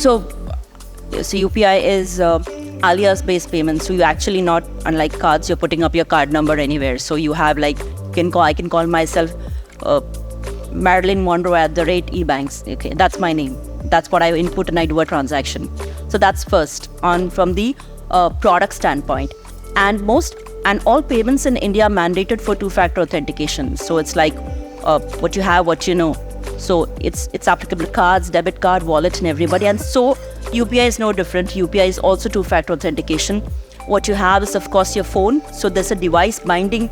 So UPI is alias-based payments. So you actually not, unlike cards, you're putting up your card number anywhere. So you have I can call myself Marilyn Monroe at the rate EBANX. Okay, that's my name. That's what I input and I do a transaction. So that's first from the product standpoint. And all payments in India are mandated for two-factor authentication. So it's like what you have, what you know. So it's applicable to cards, debit card, wallet, and everybody. And so UPI is no different. UPI is also two-factor authentication. What you have is, of course, your phone. So there's a device binding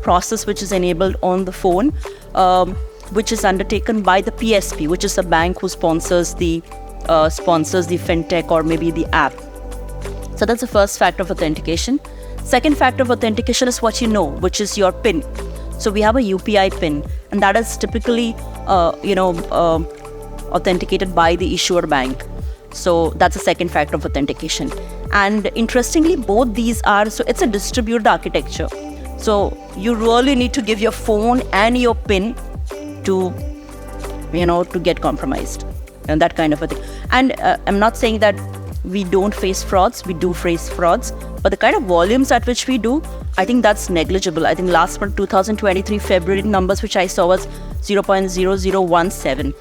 process which is enabled on the phone, which is undertaken by the PSP, which is a bank who sponsors the fintech or maybe the app. So that's the first factor of authentication. Second factor of authentication is what you know, which is your PIN. So we have a UPI PIN, and that is typically authenticated by the issuer bank. So that's the second factor of authentication. And interestingly, both these so it's a distributed architecture. So you really need to give your phone and your PIN to get compromised, and that kind of a thing. And I'm not saying that we don't face frauds. We do face frauds, but the kind of volumes at which we do, I think that's negligible. I think last month, 2023 February numbers which I saw was 0.0017.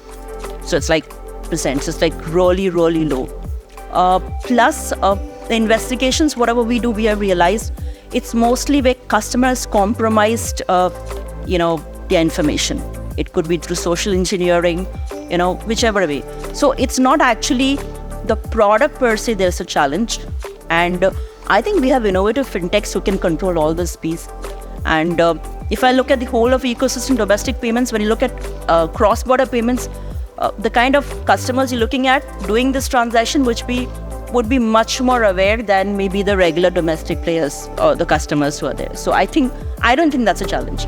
So it's percent. So it's really, really low. Plus, the investigations, whatever we do, we have realized it's mostly where customers compromised, their information. It could be through social engineering, whichever way. So it's not actually the product per se, there's a challenge. And I think we have innovative fintechs who can control all this piece. And if I look at the whole of ecosystem, domestic payments, when you look at cross-border payments, the kind of customers you're looking at doing this transaction, which would be much more aware than maybe the regular domestic players or the customers who are there. So I don't think that's a challenge.